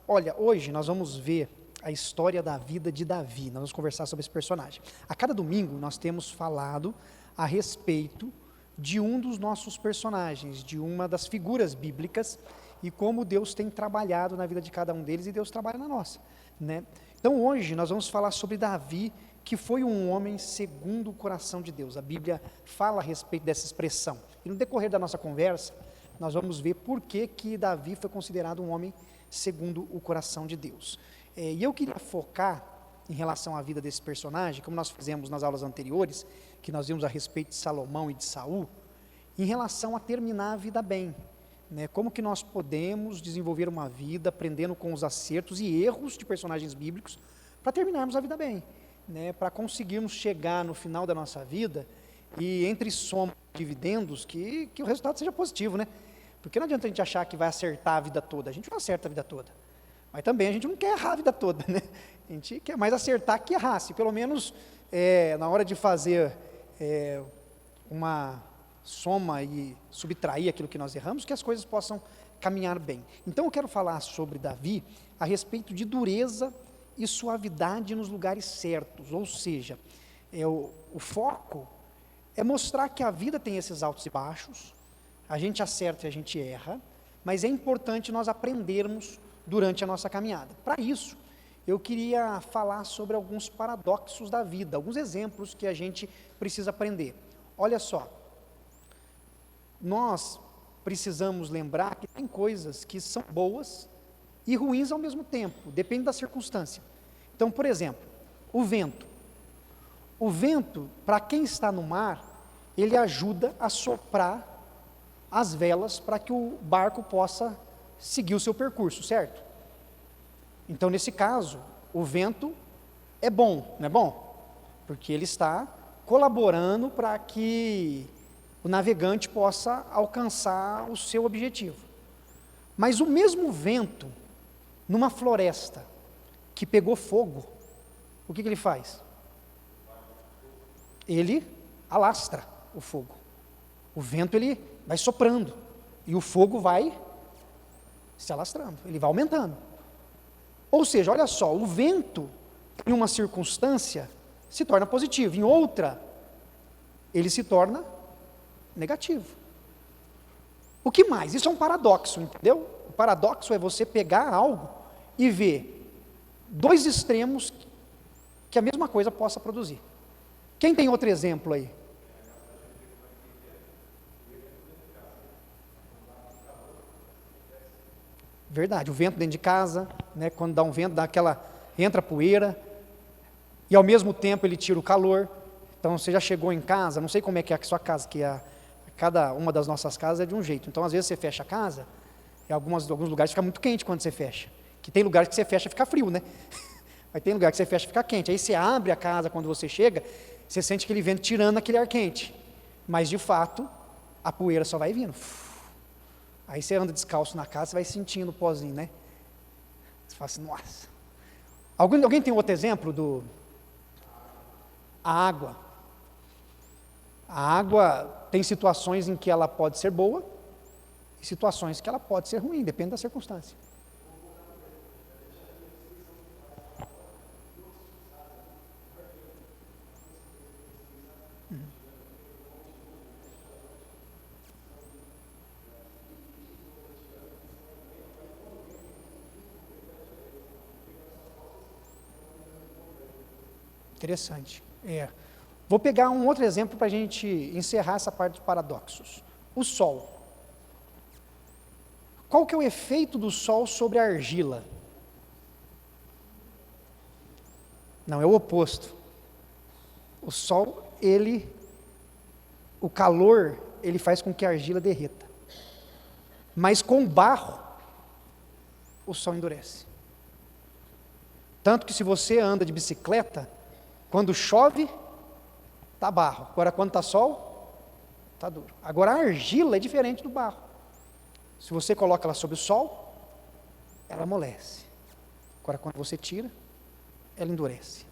Olha, hoje nós vamos ver a história da vida de Davi, nós vamos conversar sobre esse personagem. A cada domingo nós temos falado a respeito de um dos nossos personagens, de uma das figuras bíblicas, e como Deus tem trabalhado na vida de cada um deles, e Deus trabalha na nossa, né? Então hoje nós vamos falar sobre Davi, que foi um homem segundo o coração de Deus. A Bíblia fala a respeito dessa expressão, e no decorrer da nossa conversa, nós vamos ver por que Davi foi considerado um homem segundo o coração de Deus. E eu queria focar em relação à vida desse personagem, como nós fizemos nas aulas anteriores, que nós vimos a respeito de Salomão e de Saul, em relação a terminar a vida bem, né? Como que nós podemos desenvolver uma vida aprendendo com os acertos e erros de personagens bíblicos para terminarmos a vida bem, né? Para conseguirmos chegar no final da nossa vida e entre soma e dividendos que o resultado seja positivo, né? Porque não adianta a gente achar que vai acertar a vida toda, a gente não acerta a vida toda, mas também a gente não quer errar a vida toda, né? A gente quer mais acertar que errar, se pelo menos na hora de fazer uma soma e subtrair aquilo que nós erramos, que as coisas possam caminhar bem. Então eu quero falar sobre Davi a respeito de dureza e suavidade nos lugares certos, ou seja, o foco é mostrar que a vida tem esses altos e baixos, a gente acerta e a gente erra, mas é importante nós aprendermos durante a nossa caminhada. Para isso, eu queria falar sobre alguns paradoxos da vida, alguns exemplos que a gente precisa aprender. Olha só, nós precisamos lembrar que tem coisas que são boas e ruins ao mesmo tempo, depende da circunstância. Então, por exemplo, o vento. O vento, para quem está no mar, ele ajuda a soprar as velas para que o barco possa seguir o seu percurso, certo? Então, nesse caso, o vento é bom, não é bom? Porque ele está colaborando para que o navegante possa alcançar o seu objetivo. Mas o mesmo vento, numa floresta que pegou fogo, o que ele faz? Ele alastra o fogo. O vento ele vai soprando e o fogo vai se alastrando, ele vai aumentando. Ou seja, olha só, o vento em uma circunstância se torna positivo, em outra ele se torna negativo. O que mais? Isso é um paradoxo, entendeu? O paradoxo é você pegar algo e ver dois extremos que a mesma coisa possa produzir. Quem tem outro exemplo aí? Verdade, o vento dentro de casa, né, quando dá um vento, entra poeira, e ao mesmo tempo ele tira o calor. Então você já chegou em casa, não sei como é que é a sua casa, cada uma das nossas casas é de um jeito. Então às vezes você fecha a casa, e alguns lugares fica muito quente quando você fecha, que tem lugares que você fecha e fica frio, né? Mas tem lugar que você fecha e fica quente. Aí você abre a casa quando você chega, você sente aquele vento tirando aquele ar quente, mas de fato a poeira só vai vindo. Aí você anda descalço na casa, você vai sentindo o pozinho, né? Você fala assim, nossa. Alguém tem outro exemplo a água? A água tem situações em que ela pode ser boa e situações que ela pode ser ruim, depende da circunstância. Interessante. Vou pegar um outro exemplo para a gente encerrar essa parte dos paradoxos. O sol. Qual que é o efeito do sol sobre a argila? Não, é o oposto. O sol, o calor, ele faz com que a argila derreta. Mas com o barro, o sol endurece. Tanto que se você anda de bicicleta, quando chove, está barro. Agora, quando está sol, está duro. Agora, a argila é diferente do barro. Se você coloca ela sob o sol, ela amolece. Agora, quando você tira, ela endurece.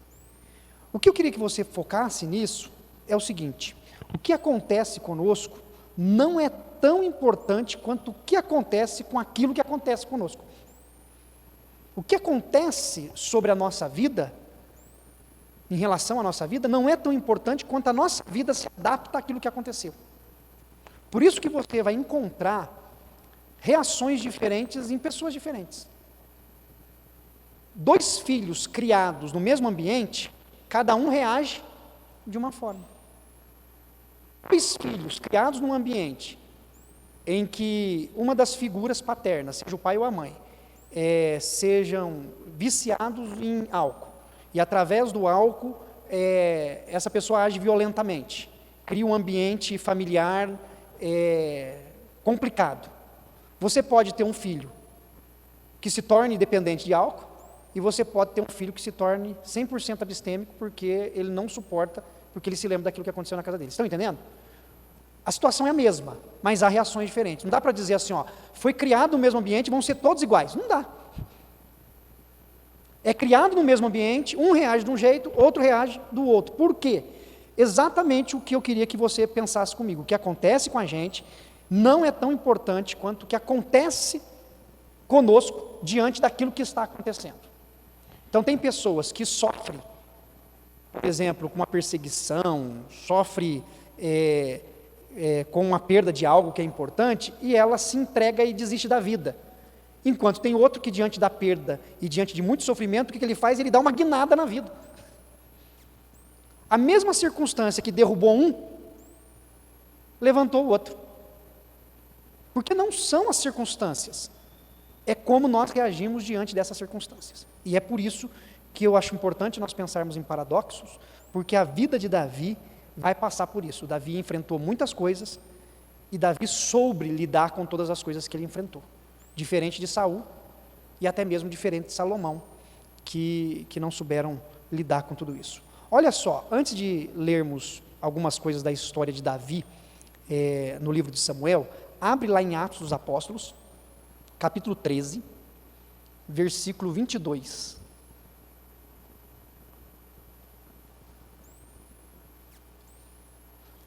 O que eu queria que você focasse nisso é o seguinte: o que acontece conosco não é tão importante quanto o que acontece com aquilo que acontece conosco. O que acontece sobre a nossa vida, em relação à nossa vida, não é tão importante quanto a nossa vida se adapta àquilo que aconteceu. Por isso que você vai encontrar reações diferentes em pessoas diferentes. 2 filhos criados no mesmo ambiente, cada um reage de uma forma. 2 filhos criados num ambiente em que uma das figuras paternas, seja o pai ou a mãe, sejam viciados em álcool, e através do álcool, essa pessoa age violentamente, cria um ambiente familiar complicado. Você pode ter um filho que se torne dependente de álcool, e você pode ter um filho que se torne 100% abstêmico, porque ele não suporta, porque ele se lembra daquilo que aconteceu na casa dele. Estão entendendo? A situação é a mesma, mas há reações diferentes. Não dá para dizer assim, foi criado no mesmo ambiente, vão ser todos iguais. Não dá. É criado no mesmo ambiente, um reage de um jeito, outro reage do outro. Por quê? Exatamente o que eu queria que você pensasse comigo. O que acontece com a gente não é tão importante quanto o que acontece conosco diante daquilo que está acontecendo. Então, tem pessoas que sofrem, por exemplo, com uma perseguição, sofrem com uma perda de algo que é importante, e ela se entrega e desiste da vida. Enquanto tem outro que, diante da perda e diante de muito sofrimento, o que ele faz? Ele dá uma guinada na vida. A mesma circunstância que derrubou um, levantou o outro. Porque não são as circunstâncias, é como nós reagimos diante dessas circunstâncias. E é por isso que eu acho importante nós pensarmos em paradoxos, porque a vida de Davi vai passar por isso. Davi enfrentou muitas coisas, e Davi soube lidar com todas as coisas que ele enfrentou. Diferente de Saul, e até mesmo diferente de Salomão, que não souberam lidar com tudo isso. Olha só, antes de lermos algumas coisas da história de Davi, no livro de Samuel, abre lá em Atos dos Apóstolos, capítulo 13, versículo 22.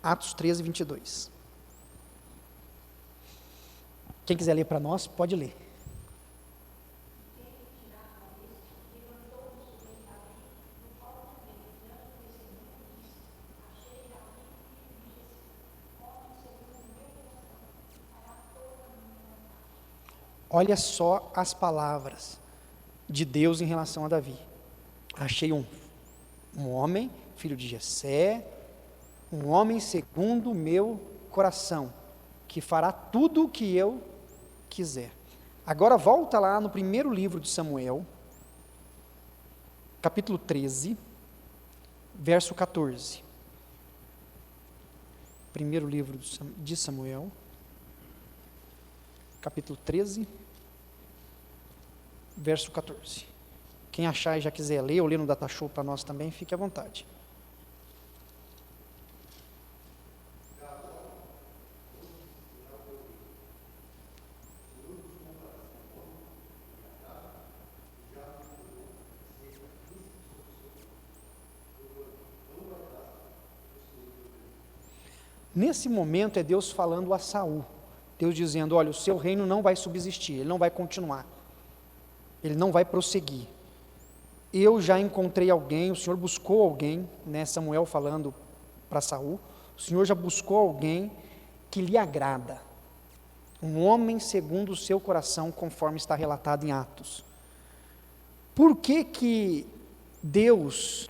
Atos 13, 22. Quem quiser ler para nós, pode ler. Olha só as palavras de Deus em relação a Davi. Achei um homem, filho de Jessé, um homem segundo o meu coração, que fará tudo o que eu quiser. Agora volta lá no primeiro livro de Samuel, capítulo 13, verso 14. Primeiro livro de Samuel, capítulo 13, verso 14. Quem achar e já quiser ler, ou ler no Data Show para nós também, fique à vontade. Nesse momento é Deus falando a Saul, Deus dizendo, olha, o seu reino não vai subsistir, ele não vai continuar, ele não vai prosseguir. Eu já encontrei alguém, o Senhor buscou alguém, Samuel falando para Saul, o Senhor já buscou alguém que lhe agrada, um homem segundo o seu coração, conforme está relatado em Atos. Por que Deus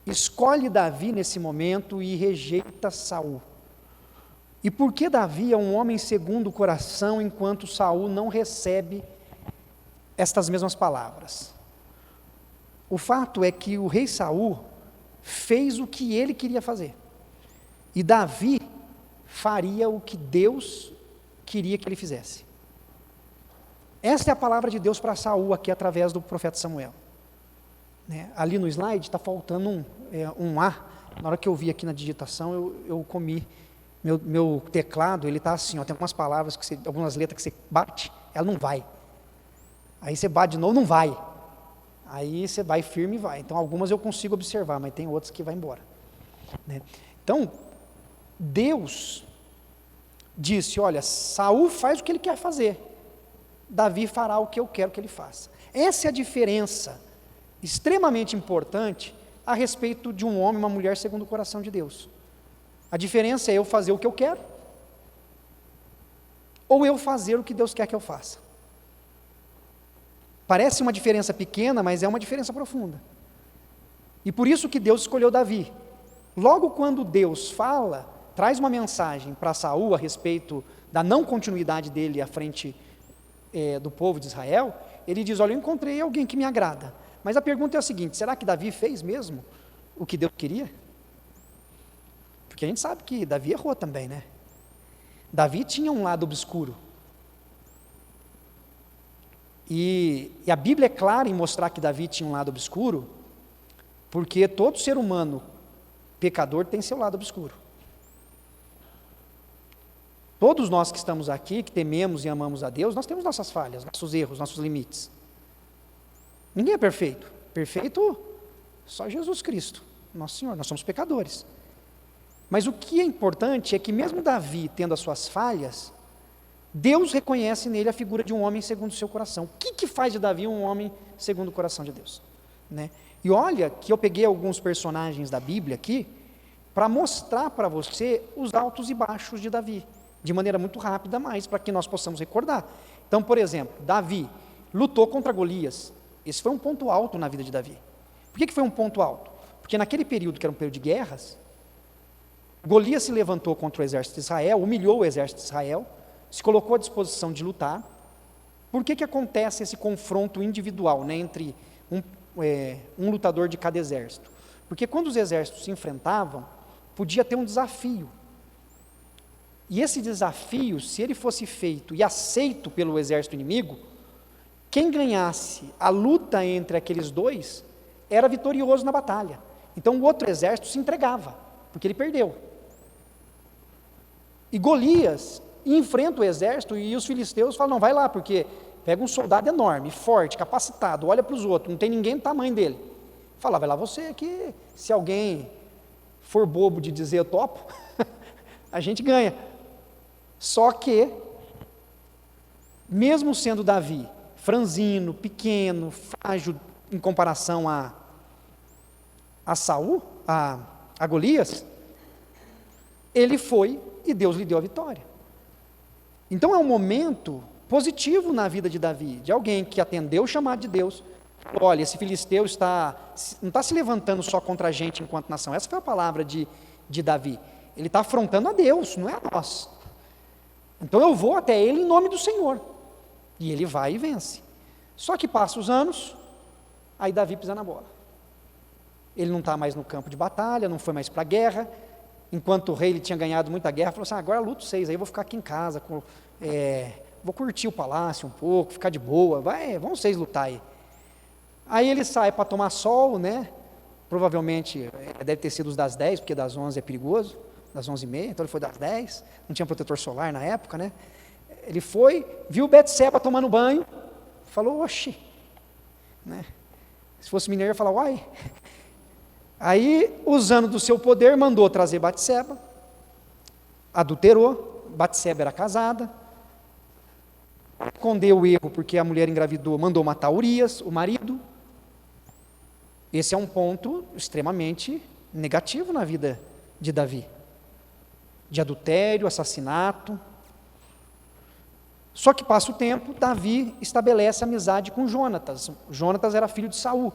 escolhe Davi nesse momento e rejeita Saul? E por que Davi é um homem segundo o coração, enquanto Saul não recebe estas mesmas palavras? O fato é que o rei Saul fez o que ele queria fazer, e Davi faria o que Deus queria que ele fizesse. Essa é a palavra de Deus para Saul aqui através do profeta Samuel. Ali no slide está faltando um A. Na hora que eu vi aqui na digitação, eu comi. Meu teclado, ele está assim, tem algumas palavras, algumas letras que você bate, ela não vai. Aí você bate de novo, não vai. Aí você vai firme e vai. Então, algumas eu consigo observar, mas tem outras que vai embora. Então, Deus disse, olha, Saul faz o que ele quer fazer, Davi fará o que eu quero que ele faça. Essa é a diferença extremamente importante a respeito de um homem e uma mulher segundo o coração de Deus. A diferença é eu fazer o que eu quero, ou eu fazer o que Deus quer que eu faça. Parece uma diferença pequena, mas é uma diferença profunda. E por isso que Deus escolheu Davi. Logo quando Deus fala, traz uma mensagem para Saul a respeito da não continuidade dele à frente do povo de Israel, ele diz, olha, eu encontrei alguém que me agrada. Mas a pergunta é a seguinte, será que Davi fez mesmo o que Deus queria? Porque a gente sabe que Davi errou também, né? Davi tinha um lado obscuro. E a Bíblia é clara em mostrar que Davi tinha um lado obscuro, porque todo ser humano pecador tem seu lado obscuro. Todos nós que estamos aqui, que tememos e amamos a Deus, nós temos nossas falhas, nossos erros, nossos limites. Ninguém é perfeito. Perfeito só Jesus Cristo, nosso Senhor. Nós somos pecadores. Mas o que é importante é que mesmo Davi tendo as suas falhas, Deus reconhece nele a figura de um homem segundo o seu coração. O que faz de Davi um homem segundo o coração de Deus? Né? E olha que eu peguei alguns personagens da Bíblia aqui, para mostrar para você os altos e baixos de Davi, de maneira muito rápida, mas para que nós possamos recordar. Então, por exemplo, Davi lutou contra Golias. Esse foi um ponto alto na vida de Davi. Por que foi um ponto alto? Porque naquele período, que era um período de guerras, Golias se levantou contra o exército de Israel, humilhou o exército de Israel, se colocou à disposição de lutar. Por que acontece esse confronto individual, né, entre um lutador de cada exército? Porque quando os exércitos se enfrentavam, podia ter um desafio. E esse desafio, se ele fosse feito e aceito pelo exército inimigo, quem ganhasse a luta entre aqueles dois era vitorioso na batalha. Então o outro exército se entregava, porque ele perdeu. E Golias enfrenta o exército e os filisteus falam, não, vai lá, porque pega um soldado enorme, forte, capacitado, olha para os outros, não tem ninguém do tamanho dele. Fala, vai lá você, que se alguém for bobo de dizer eu topo, a gente ganha. Só que, mesmo sendo Davi franzino, pequeno, frágil em comparação a Saul, a Golias, ele foi e Deus lhe deu a vitória. Então é um momento positivo na vida de Davi, de alguém que atendeu o chamado de Deus. Olha, esse filisteu não está se levantando só contra a gente enquanto nação. Essa foi a palavra de Davi. Ele está afrontando a Deus, não é a nós. Então eu vou até ele em nome do Senhor. E ele vai e vence. Só que passa os anos, aí Davi pisa na bola. Ele não está mais no campo de batalha, não foi mais para a guerra. Enquanto o rei ele tinha ganhado muita guerra, falou assim, agora luto 6, aí eu vou ficar aqui em casa, vou curtir o palácio um pouco, ficar de boa, vamos 6 lutar aí. Aí ele sai para tomar sol, né? Provavelmente deve ter sido os das 10, porque das 11 é perigoso, das 11h30, então ele foi das 10, não tinha protetor solar na época, né? Ele foi, viu Betseba tomando banho, falou, oxi, né? Se fosse mineiro, ia falar, uai. Aí, usando do seu poder, mandou trazer Betseba, adulterou, Betseba era casada, escondeu o erro porque a mulher engravidou, mandou matar Urias, o marido. Esse é um ponto extremamente negativo na vida de Davi, de adultério, assassinato. Só que passa o tempo, Davi estabelece amizade com Jonatas. Jonatas era filho de Saul,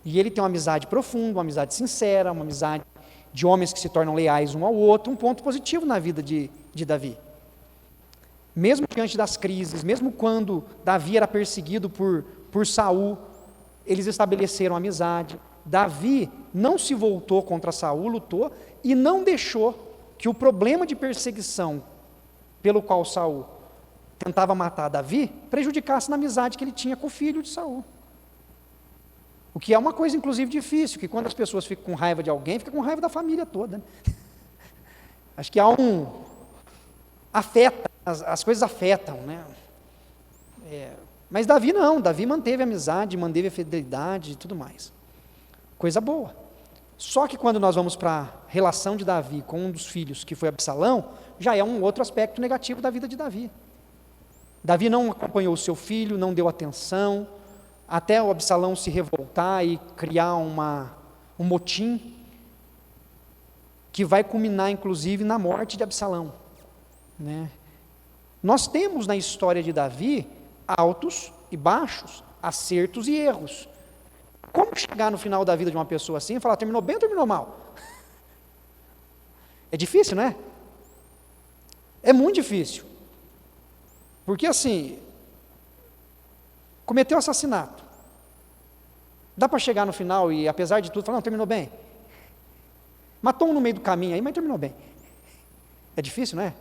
e ele tem uma amizade profunda, uma amizade sincera, uma amizade de homens que se tornam leais um ao outro, um ponto positivo na vida de Davi. Mesmo diante das crises, mesmo quando Davi era perseguido por Saul, eles estabeleceram amizade. Davi não se voltou contra Saul, lutou, e não deixou que o problema de perseguição pelo qual Saul tentava matar Davi prejudicasse na amizade que ele tinha com o filho de Saul. O que é uma coisa, inclusive, difícil, que quando as pessoas ficam com raiva de alguém, fica com raiva da família toda. Né? Acho que há afeta, as coisas afetam, né? Mas Davi não, Davi manteve a amizade, manteve a fidelidade e tudo mais. Coisa boa. Só que quando nós vamos para a relação de Davi com um dos filhos, que foi Absalão, já é um outro aspecto negativo da vida de Davi. Davi não acompanhou o seu filho, não deu atenção. até o Absalão se revoltar e criar um motim, que vai culminar, inclusive, na morte de Absalão, né? Nós temos na história de Davi, altos e baixos, acertos e erros. Como chegar no final da vida de uma pessoa assim e falar, terminou bem ou terminou mal? É difícil, não é? É muito difícil. Porque assim, cometeu assassinato. Dá para chegar no final e, apesar de tudo, falar, não, terminou bem. Matou um no meio do caminho aí, mas terminou bem. É difícil, não é?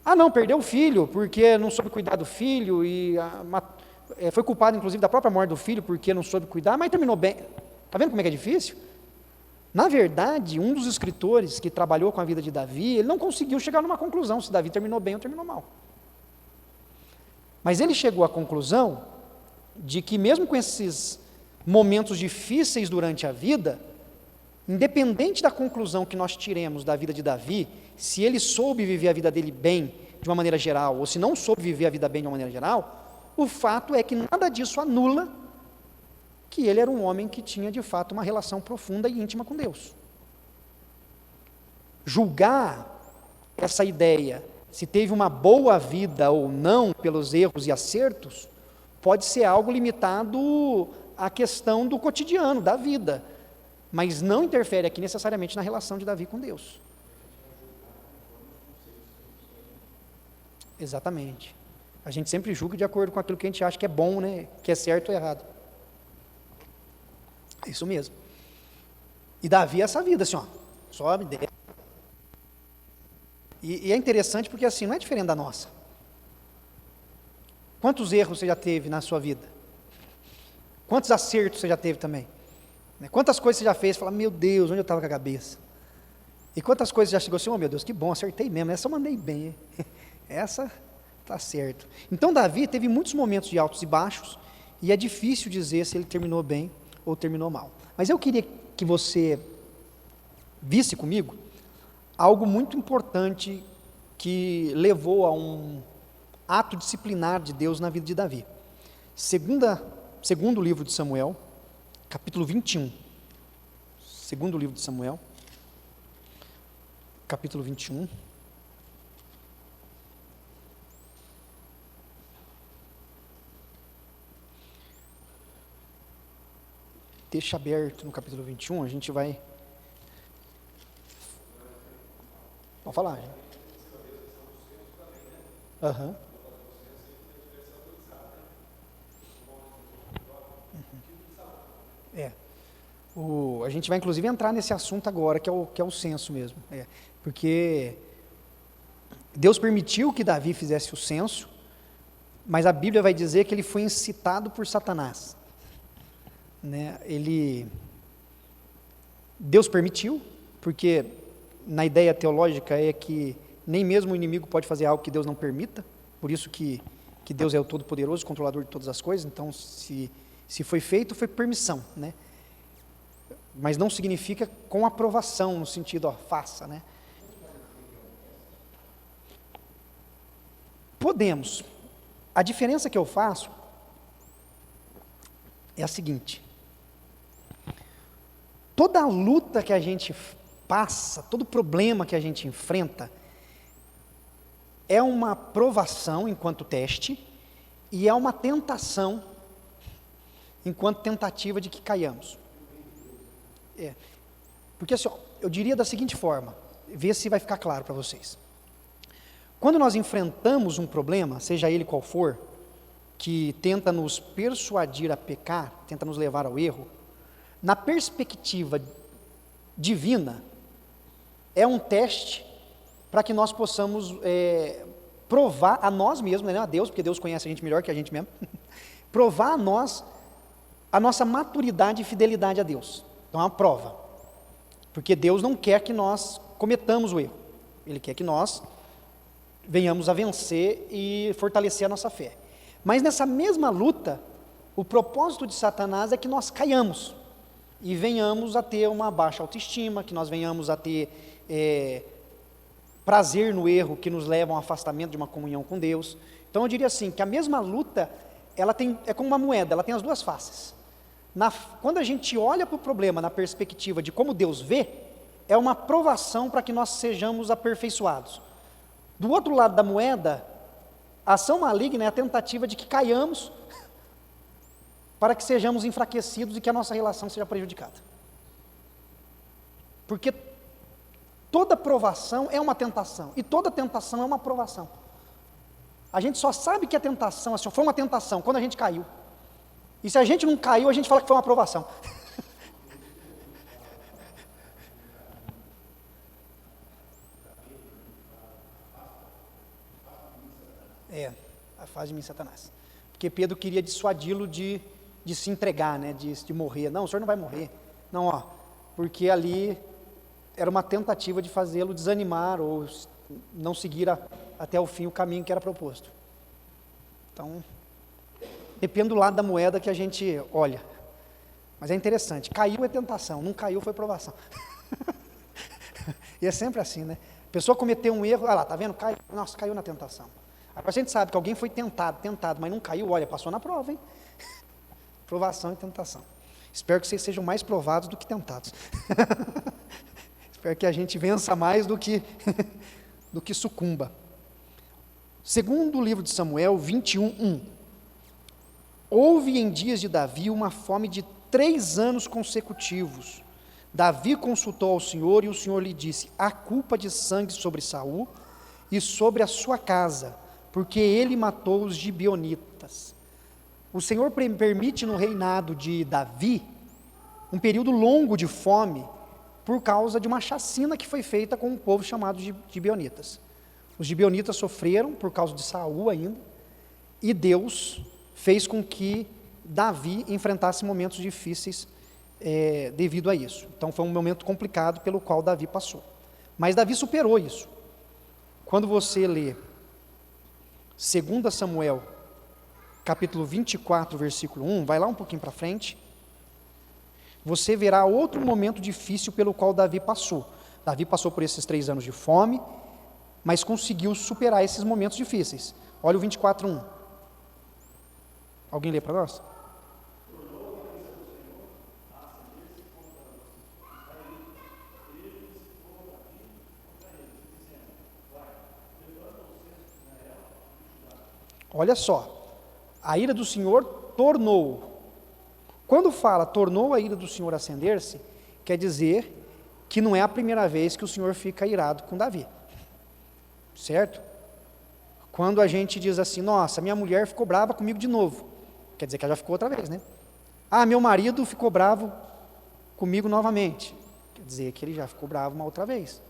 Ah, não, perdeu o filho, porque não soube cuidar do filho, e foi culpado, inclusive, da própria morte do filho, porque não soube cuidar, mas terminou bem. Está vendo como é que é difícil? Na verdade, um dos escritores que trabalhou com a vida de Davi, ele não conseguiu chegar numa conclusão, se Davi terminou bem ou terminou mal. Mas ele chegou à conclusão de que mesmo com esses momentos difíceis durante a vida, independente da conclusão que nós tiremos da vida de Davi, se ele soube viver a vida dele bem, de uma maneira geral, ou se não soube viver a vida bem de uma maneira geral, o fato é que nada disso anula que ele era um homem que tinha de fato uma relação profunda e íntima com Deus. Julgar essa ideia, se teve uma boa vida ou não, pelos erros e acertos, pode ser algo limitado à questão do cotidiano, da vida, mas não interfere aqui necessariamente na relação de Davi com Deus. Exatamente. A gente sempre julga de acordo com aquilo que a gente acha que é bom, né? Que é certo ou errado. É isso mesmo. E Davi é essa vida, assim, ó, sobe, desce. E é interessante porque assim, não é diferente da nossa. Quantos erros você já teve na sua vida? Quantos acertos você já teve também? Quantas coisas você já fez? Fala, meu Deus, onde eu estava com a cabeça? E quantas coisas já chegou assim, oh meu Deus, que bom, acertei mesmo, essa eu mandei bem, essa está certo. Então Davi teve muitos momentos de altos e baixos, e é difícil dizer se ele terminou bem ou terminou mal. Mas eu queria que você visse comigo algo muito importante que levou a um ato disciplinar de Deus na vida de Davi. Segundo livro de Samuel, capítulo 21. Segundo livro de Samuel, capítulo 21. Deixa aberto no capítulo 21, a gente vai... Pode falar, gente. Aham. A gente vai inclusive entrar nesse assunto agora, que é o censo mesmo. Porque Deus permitiu que Davi fizesse o censo, mas a Bíblia vai dizer que ele foi incitado por Satanás. Né? Deus permitiu, porque na ideia teológica é que nem mesmo o inimigo pode fazer algo que Deus não permita, por isso que Deus é o Todo-Poderoso, controlador de todas as coisas, então se foi feito, foi permissão, né? Mas não significa com aprovação, no sentido, ó, faça, né? Podemos. A diferença que eu faço é a seguinte: toda a luta que a gente passa, todo problema que a gente enfrenta, é uma provação enquanto teste e é uma tentação enquanto tentativa de que caiamos. Porque assim, eu diria da seguinte forma, vê se vai ficar claro para vocês. Quando nós enfrentamos um problema, seja ele qual for, que tenta nos persuadir a pecar, tenta nos levar ao erro, na perspectiva divina, é um teste para que nós possamos provar a nós mesmos, não a Deus, porque Deus conhece a gente melhor que a gente mesmo, provar a nós a nossa maturidade e fidelidade a Deus. Então é uma prova, porque Deus não quer que nós cometamos o erro, Ele quer que nós venhamos a vencer e fortalecer a nossa fé. Mas nessa mesma luta, o propósito de Satanás é que nós caiamos e venhamos a ter uma baixa autoestima, que nós venhamos a ter prazer no erro, que nos leva a um afastamento de uma comunhão com Deus. Então eu diria assim, que a mesma luta é como uma moeda, ela tem as duas faces. Quando a gente olha para o problema na perspectiva de como Deus vê, é uma provação para que nós sejamos aperfeiçoados. Do outro lado da moeda, a ação maligna é a tentativa de que caiamos para que sejamos enfraquecidos e que a nossa relação seja prejudicada. Porque toda provação é uma tentação, e toda tentação é uma provação. A gente só sabe que a tentação, assim, foi uma tentação quando a gente caiu. E se a gente não caiu, a gente fala que foi uma provação. A fase de mim, Satanás. Porque Pedro queria dissuadi-lo de se entregar, né, de morrer. Não, o senhor não vai morrer. Não, porque ali era uma tentativa de fazê-lo desanimar ou não seguir até o fim o caminho que era proposto. Então, depende do lado da moeda que a gente olha. Mas é interessante, caiu é tentação, não caiu foi provação. E é sempre assim, né? A pessoa cometeu um erro, olha lá, tá vendo? Nossa, caiu na tentação. Agora a gente sabe que alguém foi tentado, mas não caiu, olha, passou na prova, hein? Provação e tentação. Espero que vocês sejam mais provados do que tentados. Espero que a gente vença mais do que sucumba. Segundo o livro de Samuel 21:1, houve em dias de Davi uma fome de 3 anos consecutivos. Davi consultou ao Senhor e o Senhor lhe disse: há culpa de sangue sobre Saul e sobre a sua casa, porque ele matou os gibeonitas. O Senhor permite no reinado de Davi um período longo de fome por causa de uma chacina que foi feita com um povo chamado de gibeonitas. Os gibeonitas sofreram por causa de Saul ainda, e Deus fez com que Davi enfrentasse momentos difíceis devido a isso. Então foi um momento complicado pelo qual Davi passou. Mas Davi superou isso. Quando você lê 2 Samuel, capítulo 24, versículo 1, vai lá um pouquinho para frente, você verá outro momento difícil pelo qual Davi passou. Davi passou por esses 3 anos de fome, mas conseguiu superar esses momentos difíceis. Olha o 24:1. Alguém lê para nós? Olha só, a ira do Senhor tornou. Quando fala tornou a ira do Senhor acender-se, quer dizer que não é a primeira vez que o Senhor fica irado com Davi. Certo? Quando a gente diz assim, nossa, minha mulher ficou brava comigo de novo, quer dizer que ela já ficou outra vez, né? Meu marido ficou bravo comigo novamente, quer dizer que ele já ficou bravo uma outra vez.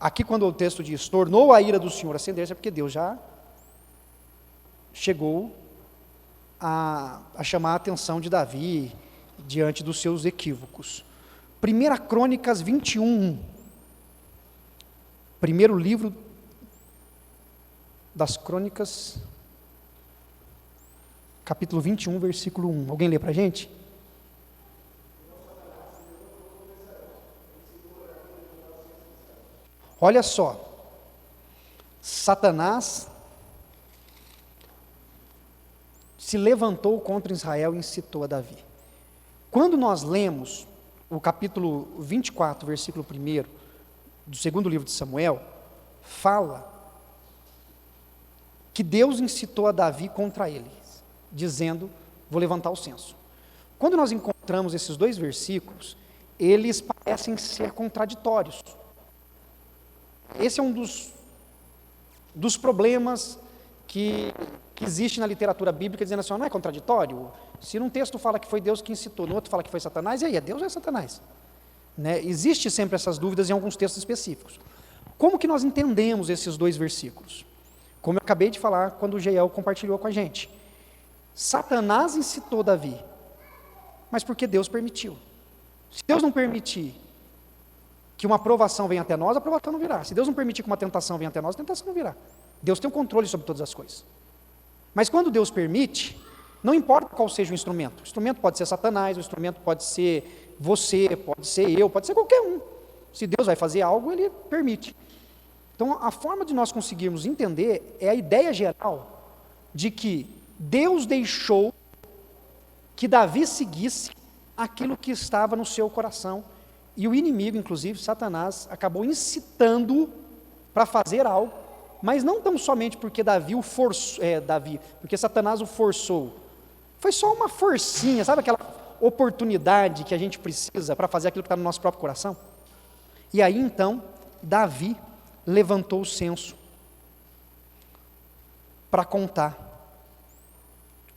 Aqui quando o texto diz, tornou a ira do Senhor acender-se, é porque Deus já chegou a chamar a atenção de Davi diante dos seus equívocos. 1 Crônicas 21:1, primeiro livro das Crônicas, capítulo 21, versículo 1. Alguém lê para a gente? Olha só, Satanás se levantou contra Israel e incitou a Davi. Quando nós lemos o capítulo 24, versículo 1 do segundo livro de Samuel, fala que Deus incitou a Davi contra ele, dizendo, vou levantar o censo. Quando nós encontramos esses 2 versículos, eles parecem ser contraditórios. Esse é um dos problemas que existe na literatura bíblica, dizendo assim, não é contraditório? Se num texto fala que foi Deus que incitou, no outro fala que foi Satanás, e aí, é Deus ou é Satanás? Né? Existe sempre essas dúvidas em alguns textos específicos. Como que nós entendemos esses 2 versículos? Como eu acabei de falar quando o Geel compartilhou com a gente. Satanás incitou Davi, mas porque Deus permitiu. Se Deus não permitir que uma provação venha até nós, a provação não virá. Se Deus não permitir que uma tentação venha até nós, a tentação não virá. Deus tem o controle sobre todas as coisas. Mas quando Deus permite, não importa qual seja o instrumento pode ser Satanás, o instrumento pode ser você, pode ser eu, pode ser qualquer um. Se Deus vai fazer algo, Ele permite. Então, a forma de nós conseguirmos entender é a ideia geral de que Deus deixou que Davi seguisse aquilo que estava no seu coração. E o inimigo, inclusive Satanás, acabou incitando-o para fazer algo, mas não tão somente porque porque Satanás o forçou. Foi só uma forcinha, sabe aquela oportunidade que a gente precisa para fazer aquilo que está no nosso próprio coração? E aí então, Davi levantou o censo para contar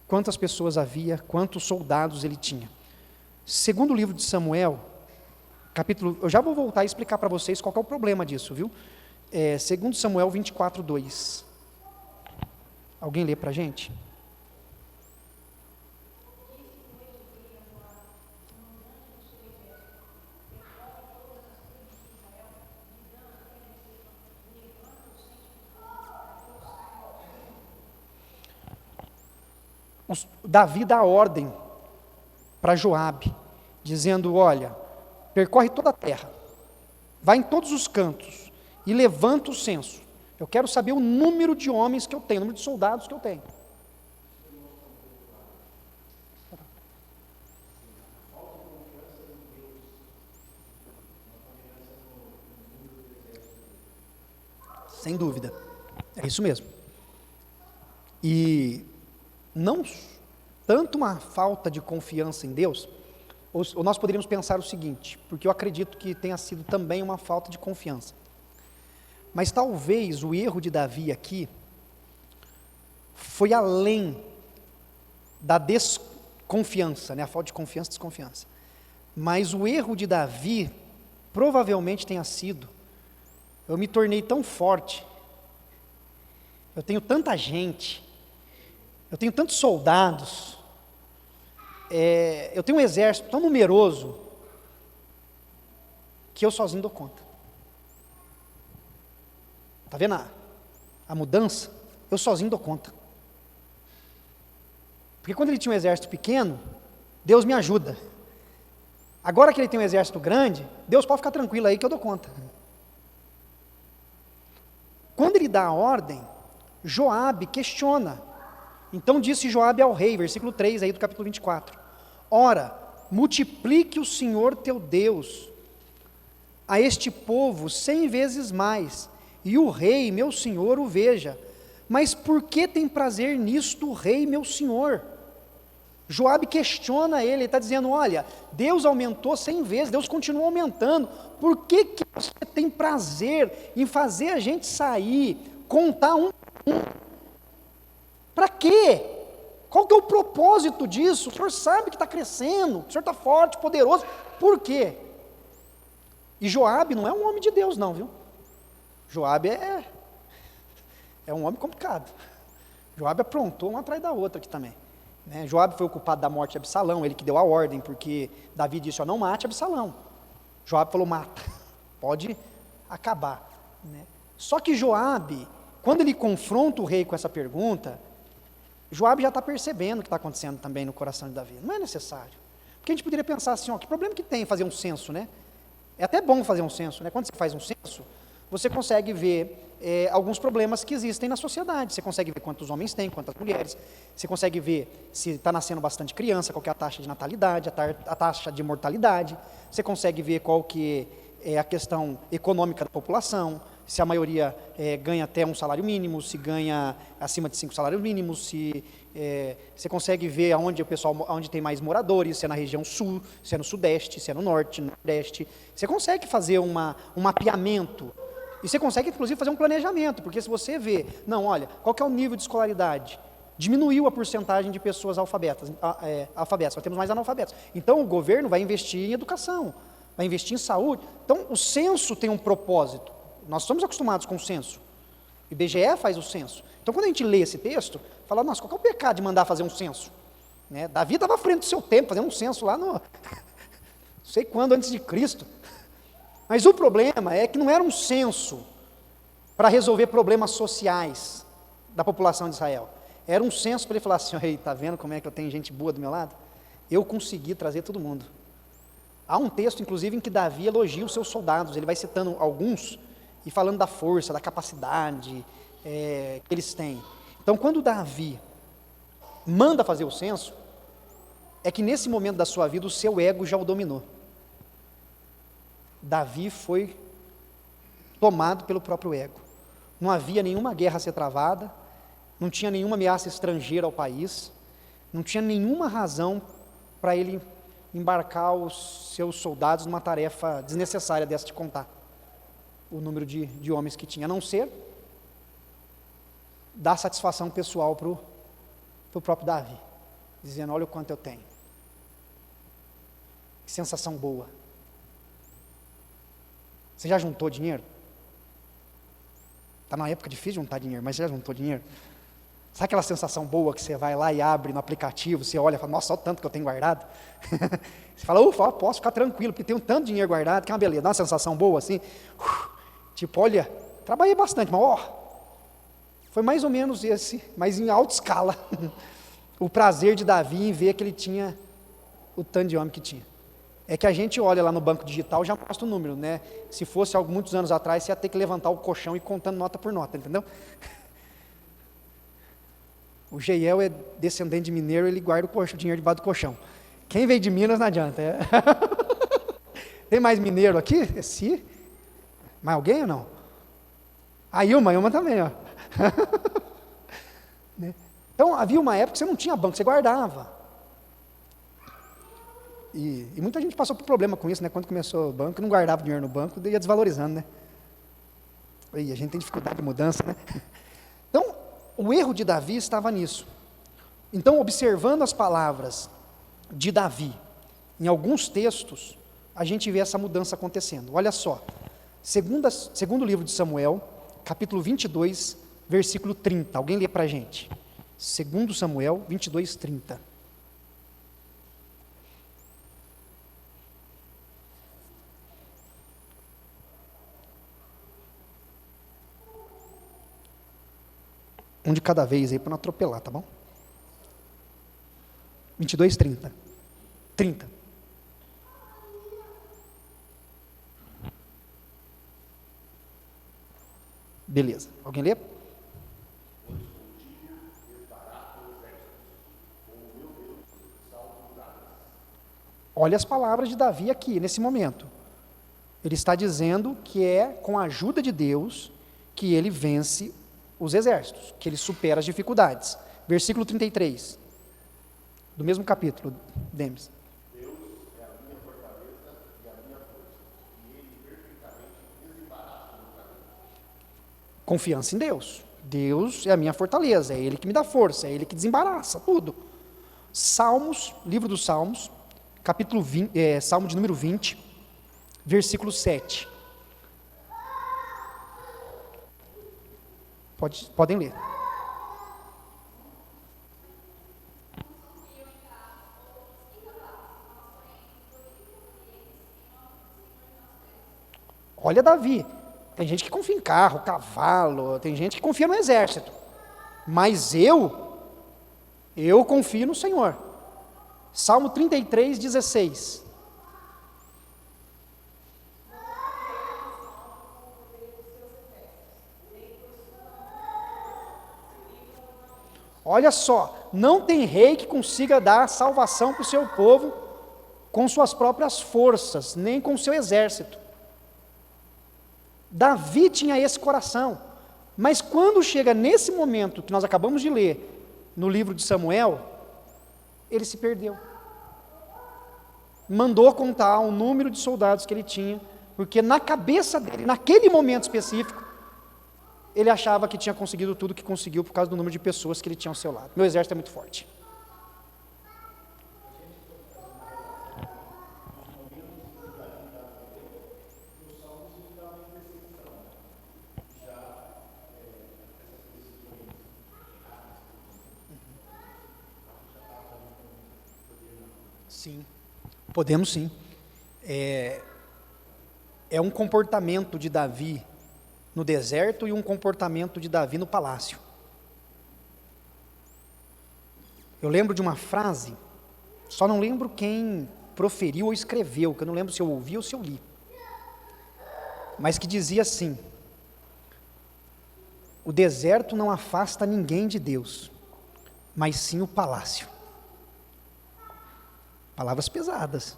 quantas pessoas havia, quantos soldados ele tinha. Segundo o livro de Samuel, eu já vou voltar a explicar para vocês qual que é o problema disso, viu? Segundo Samuel 24:2. Alguém lê para a gente? Davi dá ordem para Joabe, dizendo: olha, percorre toda a terra, vai em todos os cantos e levanta o censo. Eu quero saber o número de homens que eu tenho, o número de soldados que eu tenho. Sem dúvida, é isso mesmo. E não tanto uma falta de confiança em Deus, ou nós poderíamos pensar o seguinte, porque eu acredito que tenha sido também uma falta de confiança. Mas talvez o erro de Davi aqui foi além da desconfiança, né? A falta de confiança, desconfiança. Mas o erro de Davi provavelmente tenha sido: eu me tornei tão forte, eu tenho tanta gente, eu tenho tantos soldados, eu tenho um exército tão numeroso, que eu sozinho dou conta. Está vendo a mudança? Eu sozinho dou conta. Porque quando ele tinha um exército pequeno, Deus me ajuda. Agora que ele tem um exército grande, Deus pode ficar tranquilo aí que eu dou conta. Quando ele dá a ordem, Joabe questiona. Então disse Joabe ao rei, versículo 3 aí do capítulo 24: ora, multiplique o Senhor teu Deus a este povo 100 vezes mais, e o rei, meu senhor, o veja. Mas por que tem prazer nisto o rei, meu senhor? Joabe questiona ele está dizendo: olha, Deus aumentou 100 vezes, Deus continua aumentando, por que você tem prazer em fazer a gente sair, contar um? Para quê? Qual que é o propósito disso? O senhor sabe que está crescendo, o senhor está forte, poderoso, por quê? E Joabe não é um homem de Deus não, viu? Joabe é um homem complicado. Joabe aprontou uma atrás da outra aqui também, né? Joabe foi o culpado da morte de Absalão, ele que deu a ordem, porque Davi disse: ó, não mate Absalão. Joabe falou: mata, pode acabar, né? Só que Joabe, quando ele confronta o rei com essa pergunta, Joabe já está percebendo o que está acontecendo também no coração de Davi. Não é necessário, porque a gente poderia pensar assim: ó, que problema que tem fazer um censo, né? É até bom fazer um censo, né? Quando você faz um censo, você consegue ver alguns problemas que existem na sociedade. Você consegue ver quantos homens tem, quantas mulheres. Você consegue ver se está nascendo bastante criança, qual que é a taxa de natalidade, a taxa de mortalidade. Você consegue ver qual que é a questão econômica da população, se a maioria ganha até um salário mínimo, se ganha acima de 5 salários mínimos, se você consegue ver onde tem mais moradores, se é na região sul, se é no sudeste, se é no norte, no nordeste. Você consegue fazer um mapeamento, e você consegue inclusive fazer um planejamento, porque se você vê, não, olha, qual que é o nível de escolaridade? Diminuiu a porcentagem de pessoas alfabetas, nós temos mais analfabetos. Então o governo vai investir em educação, vai investir em saúde. Então o censo tem um propósito. Nós estamos acostumados com o censo. O IBGE faz o censo. Então, quando a gente lê esse texto, fala: nossa, qual que é o pecado de mandar fazer um censo? Né? Davi estava à frente do seu tempo, fazendo um censo lá no... não sei quando, antes de Cristo. Mas o problema é que não era um censo para resolver problemas sociais da população de Israel. Era um censo para ele falar assim: ei, está vendo como é que eu tenho gente boa do meu lado? Eu consegui trazer todo mundo. Há um texto, inclusive, em que Davi elogia os seus soldados. Ele vai citando alguns e falando da força, da capacidade que eles têm. Então, quando Davi manda fazer o censo, é que nesse momento da sua vida o seu ego já o dominou. Davi foi tomado pelo próprio ego. Não havia nenhuma guerra a ser travada, não tinha nenhuma ameaça estrangeira ao país, não tinha nenhuma razão para ele embarcar os seus soldados numa tarefa desnecessária dessa de contar o número de homens que tinha, a não ser dar satisfação pessoal para o próprio Davi, dizendo: olha o quanto eu tenho. Que sensação boa. Você já juntou dinheiro? Está numa época difícil de juntar dinheiro, mas você já juntou dinheiro? Sabe aquela sensação boa que você vai lá e abre no aplicativo, você olha e fala: nossa, olha o tanto que eu tenho guardado. Você fala: ufa, posso ficar tranquilo, porque tenho tanto dinheiro guardado, que é uma beleza, dá uma sensação boa assim. Tipo, olha, trabalhei bastante, mas foi mais ou menos esse, mas em alta escala, o prazer de Davi em ver que ele tinha o tanto de homem que tinha. É que a gente olha lá no banco digital, já mostra o número, né? Se fosse muitos anos atrás, você ia ter que levantar o colchão e ir contando nota por nota, entendeu? O Geiel é descendente de mineiro, ele guarda o dinheiro debaixo do colchão. Quem veio de Minas não adianta. Tem mais mineiro aqui? Esse? Mais alguém ou não? A Ilma também, ó. Então, havia uma época que você não tinha banco, você guardava. E muita gente passou por problema com isso, né? Quando começou o banco, não guardava dinheiro no banco, ia desvalorizando, né? E a gente tem dificuldade de mudança, né? Então, o erro de Davi estava nisso. Então, observando as palavras de Davi, em alguns textos, a gente vê essa mudança acontecendo. Olha só, segundo livro de Samuel, capítulo 22, versículo 30. Alguém lê para a gente. Segundo Samuel 22, 30. Um de cada vez aí para não atropelar, tá bom? 22, 30. 30. Beleza. Alguém lê? Olha as palavras de Davi aqui, nesse momento. Ele está dizendo que é com a ajuda de Deus que ele vence os exércitos, que ele supera as dificuldades. Versículo 33, do mesmo capítulo, Demis. Deus é a minha fortaleza e a minha força, e ele perfeitamente desembaraça o meu caminho. Confiança em Deus. Deus é a minha fortaleza, é Ele que me dá força, é Ele que desembaraça tudo. Salmos, livro dos Salmos, capítulo 20, Salmo de número 20, versículo 7. Podem ler. Olha Davi, tem gente que confia em carro, cavalo, tem gente que confia no exército, mas eu confio no Senhor. Salmo 33, 16. Olha só, não tem rei que consiga dar salvação para o seu povo com suas próprias forças, nem com o seu exército. Davi tinha esse coração, mas quando chega nesse momento que nós acabamos de ler, no livro de Samuel, ele se perdeu. Mandou contar o número de soldados que ele tinha, porque na cabeça dele, naquele momento específico, ele achava que tinha conseguido tudo que conseguiu por causa do número de pessoas que ele tinha ao seu lado. Meu exército é muito forte. Sim, podemos sim. É um comportamento de Davi no deserto e um comportamento de Davi no palácio. Eu lembro de uma frase, só não lembro quem proferiu ou escreveu, que eu não lembro se eu ouvi ou se eu li, mas que dizia assim: o deserto não afasta ninguém de Deus, mas sim o palácio. Palavras pesadas.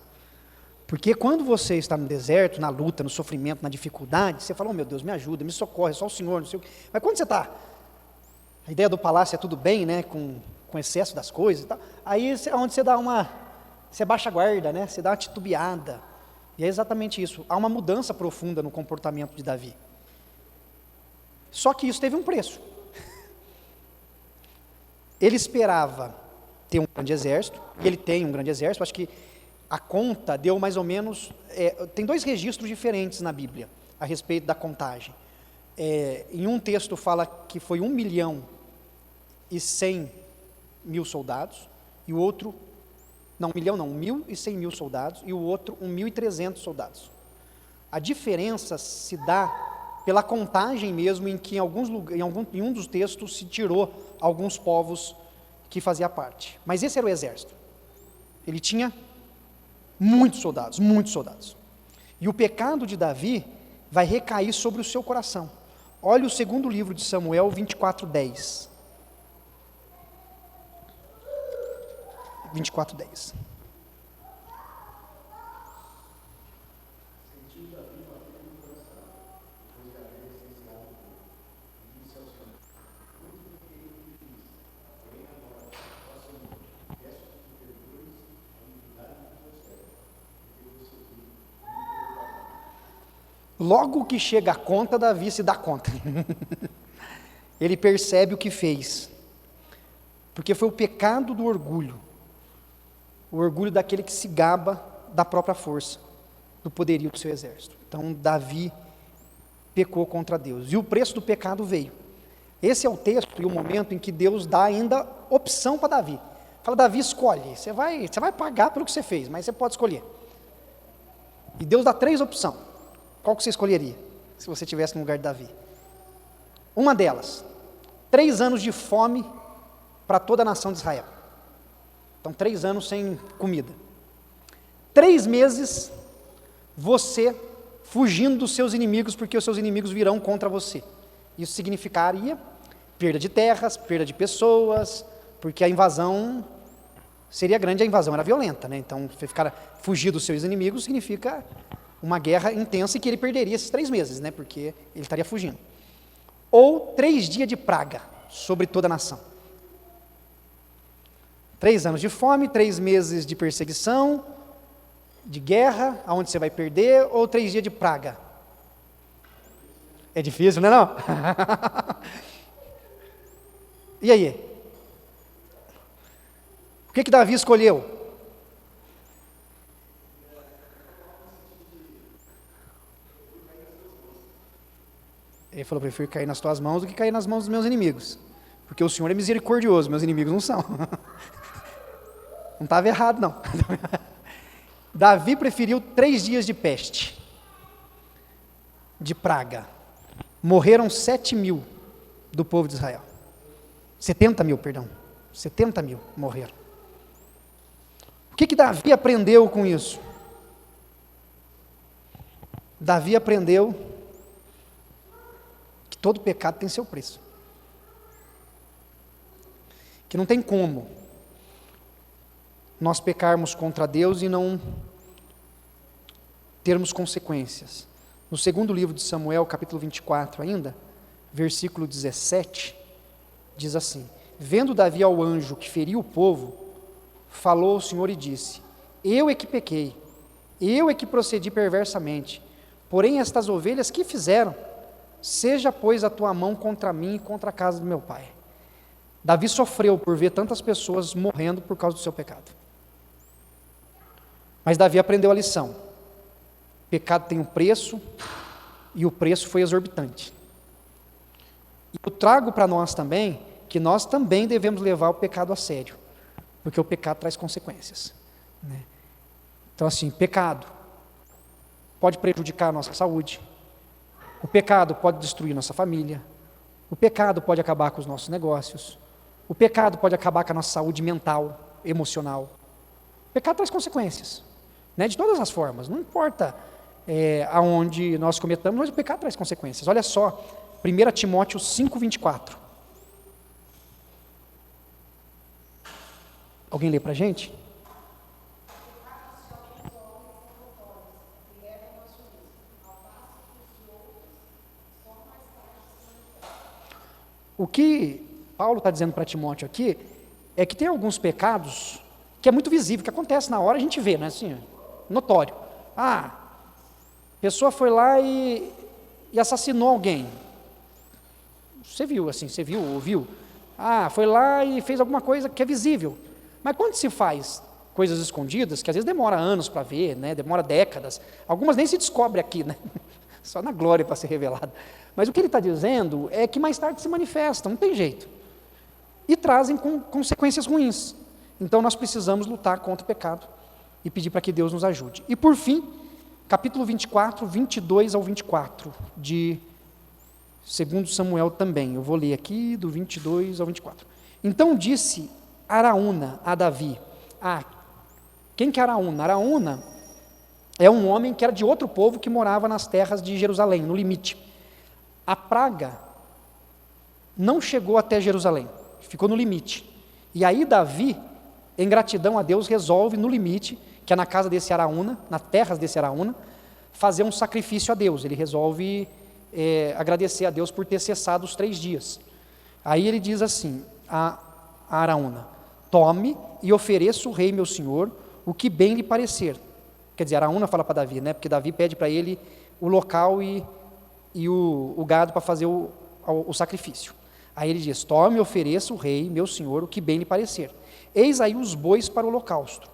Porque quando você está no deserto, na luta, no sofrimento, na dificuldade, você fala, oh meu Deus, me ajuda, me socorre, só o Senhor, não sei o quê. Mas quando você está, a ideia do palácio é tudo bem, né, com excesso das coisas e tal, aí é onde você dá você baixa a guarda, né, você dá uma titubeada. E é exatamente isso, há uma mudança profunda no comportamento de Davi. Só que isso teve um preço. Ele esperava ter um grande exército, e ele tem um grande exército, acho que a conta deu mais ou menos, tem 2 registros diferentes na Bíblia, a respeito da contagem. Em um texto fala que foi 1.100.000 soldados, e o outro, não, 1.100.000 soldados, e o outro 1.300 soldados. A diferença se dá pela contagem mesmo, em que em um dos textos se tirou alguns povos que fazia parte. Mas esse era o exército. Ele tinha muitos soldados, muitos soldados. E o pecado de Davi vai recair sobre o seu coração. Olha o segundo livro de Samuel, 24:10. 24:10. Logo que chega a conta, Davi se dá conta. Ele percebe o que fez. Porque foi o pecado do orgulho. O orgulho daquele que se gaba da própria força, do poderio do seu exército. Então, Davi pecou contra Deus. E o preço do pecado veio. Esse é o texto e o momento em que Deus dá ainda opção para Davi. Fala, Davi, escolhe. Você vai pagar pelo que você fez, mas você pode escolher. E Deus dá 3 opções. Qual que você escolheria, se você estivesse no lugar de Davi? Uma delas, 3 anos de fome para toda a nação de Israel. Então, 3 anos sem comida. 3 meses, você fugindo dos seus inimigos, porque os seus inimigos virão contra você. Isso significaria perda de terras, perda de pessoas, porque a invasão seria grande, a invasão era violenta, né? Então, fugir dos seus inimigos significa uma guerra intensa e que ele perderia esses 3 meses, né? Porque ele estaria fugindo. Ou 3 dias de praga sobre toda a nação. 3 anos de fome, 3 meses de perseguição, de guerra, aonde você vai perder, ou 3 dias de praga. É difícil, não é não? E aí? O que Davi escolheu? Ele falou, prefiro cair nas tuas mãos do que cair nas mãos dos meus inimigos. Porque o Senhor é misericordioso, meus inimigos não são. Não estava errado, não. Davi preferiu 3 dias de peste, de praga. Morreram 7.000 do povo de Israel. 70.000, perdão. 70.000 morreram. O que Davi aprendeu com isso? Davi aprendeu que todo pecado tem seu preço. Que não tem como nós pecarmos contra Deus e não termos consequências. No segundo livro de Samuel, capítulo 24 ainda, versículo 17, diz assim: vendo Davi ao anjo que feriu o povo, falou ao Senhor e disse: eu é que pequei, eu é que procedi perversamente, porém estas ovelhas que fizeram? Seja, pois, a tua mão contra mim e contra a casa do meu pai. Davi sofreu por ver tantas pessoas morrendo por causa do seu pecado. Mas Davi aprendeu a lição. Pecado tem um preço, e o preço foi exorbitante. E eu trago para nós também, que nós também devemos levar o pecado a sério, porque o pecado traz consequências, né? Então assim, pecado pode prejudicar a nossa saúde, o pecado pode destruir nossa família, o pecado pode acabar com os nossos negócios, o pecado pode acabar com a nossa saúde mental, emocional. O pecado traz consequências, né, de todas as formas, não importa aonde nós cometamos, mas o pecado traz consequências. Olha só, 1 Timóteo 5:24. Alguém lê para a gente? O que Paulo está dizendo para Timóteo aqui é que tem alguns pecados que é muito visível, que acontece na hora, a gente vê, né? Assim, notório. A pessoa foi lá e assassinou alguém. Você viu, assim, você viu, ouviu? Foi lá e fez alguma coisa que é visível. Mas quando se faz coisas escondidas, que às vezes demora anos para ver, né? Demora décadas, algumas nem se descobre aqui, né? Só na glória para ser revelado. Mas o que ele está dizendo é que mais tarde se manifestam, não tem jeito. E trazem consequências ruins. Então nós precisamos lutar contra o pecado e pedir para que Deus nos ajude. E por fim, capítulo 24, 22 ao 24, de 2 Samuel também. Eu vou ler aqui do 22 ao 24. Então disse Araúna a Davi. Quem que é Araúna? Araúna é um homem que era de outro povo que morava nas terras de Jerusalém, no limite. A praga não chegou até Jerusalém, ficou no limite. E aí Davi, em gratidão a Deus, resolve no limite, que é na casa desse Araúna, nas terras desse Araúna, fazer um sacrifício a Deus. Ele resolve agradecer a Deus por ter cessado os 3 dias. Aí ele diz assim a Araúna: tome e ofereça o rei meu senhor o que bem lhe parecer. Quer dizer, Araúna fala para Davi, né? Porque Davi pede para ele o local e o gado para fazer o sacrifício. Aí ele diz: tome e ofereça o rei meu senhor o que bem lhe parecer. Eis aí os bois para o holocausto,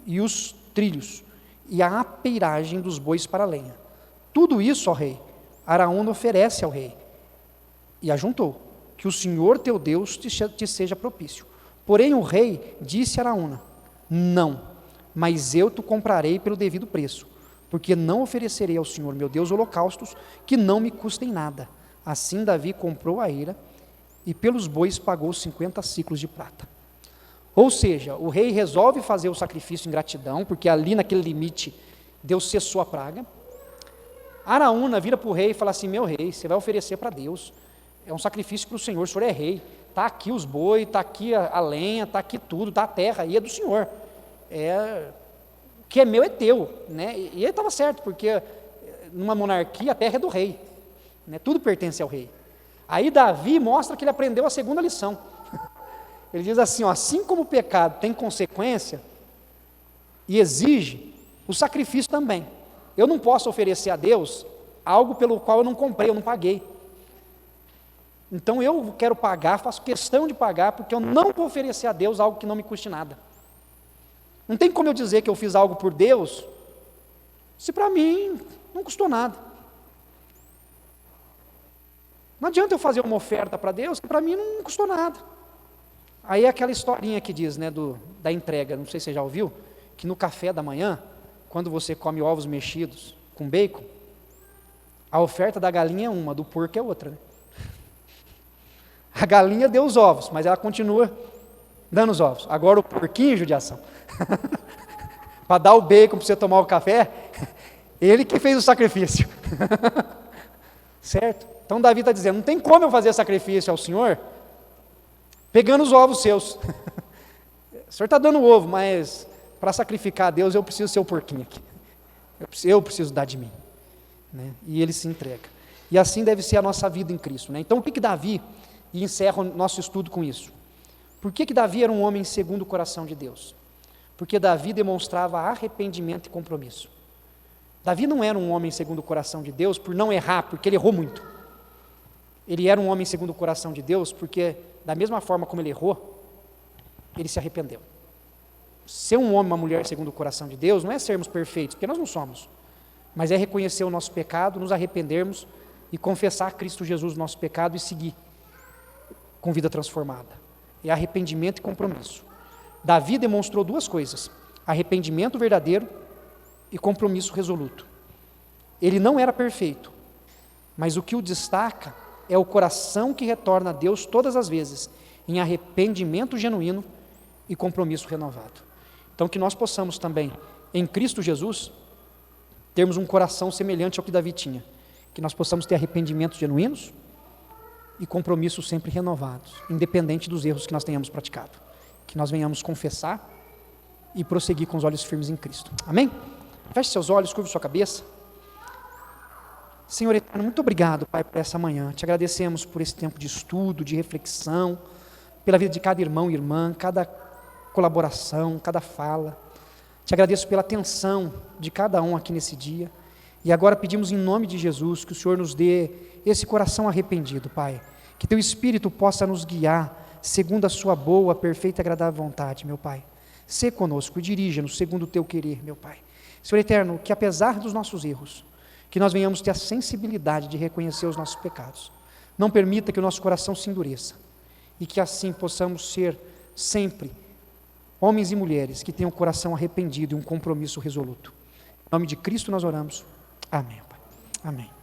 e os trilhos, e a apeiragem dos bois para a lenha. Tudo isso, ó rei, Araúna oferece ao rei. E ajuntou: que o Senhor teu Deus te seja propício. Porém o rei disse a Araúna: não, mas eu te comprarei pelo devido preço, porque não oferecerei ao Senhor meu Deus holocaustos que não me custem nada. Assim Davi comprou a eira, e pelos bois pagou 50 siclos de prata. Ou seja, o rei resolve fazer o sacrifício em gratidão, porque ali naquele limite Deus cessou a praga. Araúna vira para o rei e fala assim: meu rei, você vai oferecer para Deus, é um sacrifício para o Senhor, o Senhor é rei, está aqui os bois, está aqui a lenha, está aqui tudo, está a terra, aí é do Senhor, o que é meu é teu, né? E ele estava certo, porque numa monarquia a terra é do rei, né? Tudo pertence ao rei. Aí Davi mostra que ele aprendeu a segunda lição. Ele diz assim: assim como o pecado tem consequência e exige, o sacrifício também. Eu não posso oferecer a Deus algo pelo qual eu não comprei, eu não paguei. Então eu quero pagar, faço questão de pagar, porque eu não vou oferecer a Deus algo que não me custe nada. Não tem como eu dizer que eu fiz algo por Deus, se para mim não custou nada. Não adianta eu fazer uma oferta para Deus, que para mim não custou nada. Aí é aquela historinha que diz, né, da entrega, não sei se você já ouviu, que no café da manhã, quando você come ovos mexidos com bacon, a oferta da galinha é uma, do porco é outra, né? A galinha deu os ovos, mas ela continua dando os ovos. Agora o porquinho, judiação, para dar o bacon para você tomar o café, ele que fez o sacrifício. Certo? Então Davi está dizendo: não tem como eu fazer sacrifício ao Senhor pegando os ovos seus. O Senhor está dando o ovo, mas para sacrificar a Deus eu preciso ser o porquinho aqui. Eu preciso dar de mim, né? E ele se entrega. E assim deve ser a nossa vida em Cristo, né? Então o que Davi, e encerro o nosso estudo com isso, por que Davi era um homem segundo o coração de Deus? Porque Davi demonstrava arrependimento e compromisso. Davi não era um homem segundo o coração de Deus por não errar, porque ele errou muito. Ele era um homem segundo o coração de Deus porque, da mesma forma como ele errou, ele se arrependeu. Ser um homem, uma mulher segundo o coração de Deus não é sermos perfeitos, porque nós não somos, mas é reconhecer o nosso pecado, nos arrependermos e confessar a Cristo Jesus o nosso pecado e seguir com vida transformada. É arrependimento e compromisso. Davi demonstrou 2 coisas: arrependimento verdadeiro e compromisso resoluto. Ele não era perfeito, mas o que o destaca é o coração que retorna a Deus todas as vezes, em arrependimento genuíno e compromisso renovado. Então que nós possamos também, em Cristo Jesus, termos um coração semelhante ao que Davi tinha, que nós possamos ter arrependimentos genuínos e compromissos sempre renovados, independente dos erros que nós tenhamos praticado, que nós venhamos confessar e prosseguir com os olhos firmes em Cristo. Amém? Feche seus olhos, curve sua cabeça. Senhor eterno, muito obrigado, Pai, por essa manhã. Te agradecemos por esse tempo de estudo, de reflexão, pela vida de cada irmão e irmã, cada colaboração, cada fala. Te agradeço pela atenção de cada um aqui nesse dia. E agora pedimos em nome de Jesus que o Senhor nos dê esse coração arrependido, Pai. Que Teu Espírito possa nos guiar segundo a Sua boa, perfeita e agradável vontade, meu Pai. Sê conosco e dirija-nos segundo o Teu querer, meu Pai. Senhor eterno, que apesar dos nossos erros, que nós venhamos ter a sensibilidade de reconhecer os nossos pecados. Não permita que o nosso coração se endureça e que assim possamos ser sempre homens e mulheres que tenham o coração arrependido e um compromisso resoluto. Em nome de Cristo nós oramos. Amém, Pai. Amém.